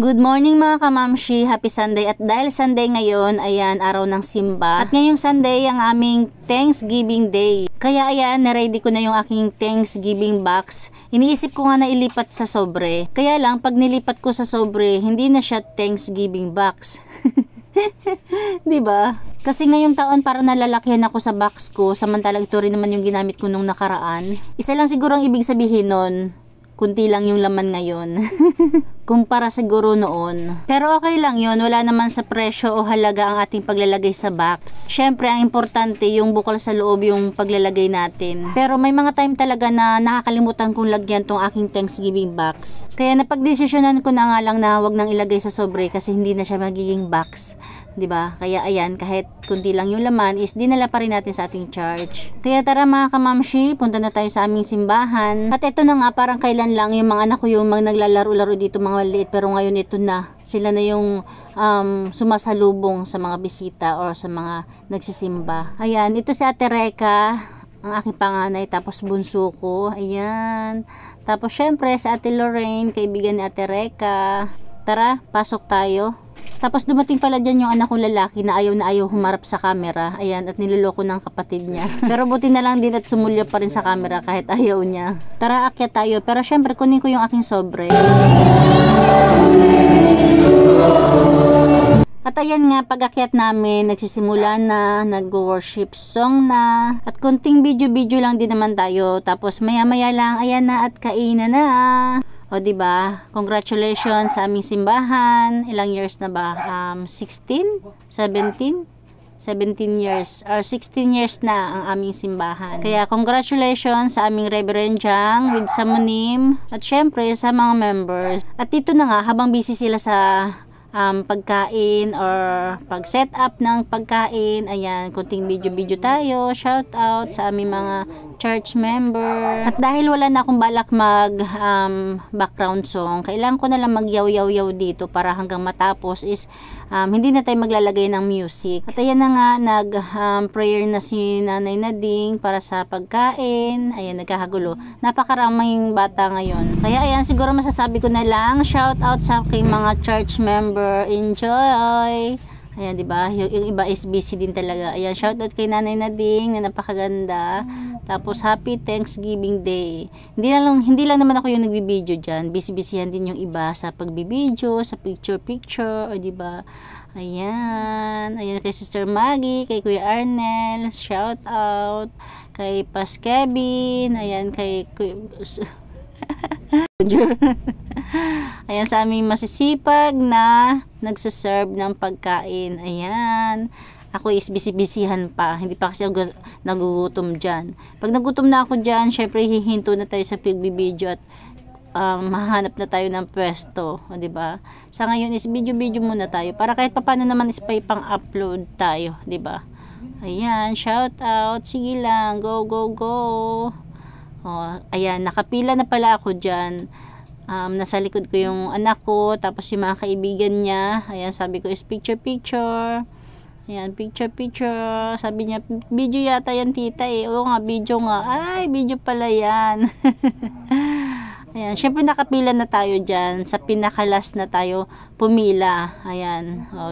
Good morning mga kamamshi, happy Sunday. At dahil Sunday ngayon, ayan, araw ng simba. At ngayong Sunday ang aming Thanksgiving Day. Kaya ayan, na-ready ko na yung aking Thanksgiving box. Iniisip ko nga na ilipat sa sobre. Kaya lang, pag nilipat ko sa sobre, hindi na siya Thanksgiving box. Diba? Kasi ngayong taon parang nalalakihan ako sa box ko, samantalang ito rin naman yung ginamit ko nung nakaraan. Isa lang siguro ang ibig sabihin nun, kunti lang yung laman ngayon. Kumpara siguro noon. Pero okay lang yun, wala naman sa presyo o halaga ang ating paglalagay sa box. Syempre, ang importante yung bukal sa loob yung paglalagay natin. Pero may mga time talaga na nakakalimutan kong lagyan tong aking Thanksgiving box. Kaya napagdesisyonan ko na nga lang na wag nang ilagay sa sobre kasi hindi na siya magiging box. 'Di ba? Kaya ayan, kahit kunti lang yung laman is dinala pa rin natin sa ating church. Kaya tara mga kamamshi, punta na tayo sa aming simbahan. At ito na nga, parang kailan lang yung mga anak ko yung mga naglalaro-laro dito, mga maliit, pero ngayon ito na. Sila na yung sumasalubong sa mga bisita or sa mga nagsisimba. Ayan, ito si Ate Reka, ang aking panganay, tapos bunso ko. Ayan. Tapos syempre si Ate Lorraine, kaibigan ni Ate Reka. Tara, pasok tayo. Tapos dumating pala dyan yung anak kong lalaki na ayaw humarap sa camera. Ayan, at niloloko ng kapatid niya. Pero buti na lang din at sumulya pa rin sa camera kahit ayaw niya. Tara, akyat tayo. Pero syempre, kunin ko yung aking sobre. At ayan nga, pag-akyat namin, nagsisimula na, nag-worship song na, at konting video-video lang din naman tayo. Tapos maya-maya lang, ayan na at kainan na. O diba? Congratulations sa aming simbahan. Ilang years na ba? 16? 17? 17 years or 16 years na ang aming simbahan. Kaya congratulations sa aming Reverend Jang with Samonim at syempre sa mga members. At dito na nga, habang busy sila sa pagkain or pag set up ng pagkain, ayan, kunting video tayo, shout out sa aming mga church member. At dahil wala na akong balak mag background song, kailangan ko na lang magyaw-yaw-yaw dito para hanggang matapos is hindi na tayo maglalagay ng music. At ayan na nga, nag prayer na si Nanay Nading para sa pagkain. Ayan, nagkakagulo. Napakaraming bata ngayon. Kaya ayan, siguro masasabi ko na lang, shout out sa aking mga church member. Enjoy! Ayan, diba? Yung iba is busy din talaga. Ayan, shoutout kay Nanay Nading na napakaganda. Tapos, happy Thanksgiving Day. Hindi lang naman ako yung nagbibideo dyan. Busy-busyhan din yung iba sa pagbibideo, sa picture-picture, o diba? Ayan. Ayan kay Sister Maggie, kay Kuya Arnel, shoutout. Kay Pas Kevin, ayan kay ayan sa aming masisipag na nagsaserve ng pagkain. Ayan, ako is busy-busyhan pa, hindi pa kasi ako nagugutom dyan. Pag nagutom na ako dyan, syempre hihinto na tayo sa pagbibideo at mahanap na tayo ng pwesto, o diba? Sa ngayon is video muna tayo para kahit papano naman is pang-upload tayo, diba? Ayan, shout out, sige lang, go go go. Oh, ayan, nakapila na pala ako dyan. Nasa likod ko yung anak ko, tapos yung mga kaibigan niya. Ayan, sabi ko is picture. Ayan, picture. Sabi niya, video yata yan tita eh. Oo nga, video nga. Ay, video pala yan. Ayan, syempre nakapila na tayo dyan. Sa pinakalas na tayo pumila. Ayan. Oh.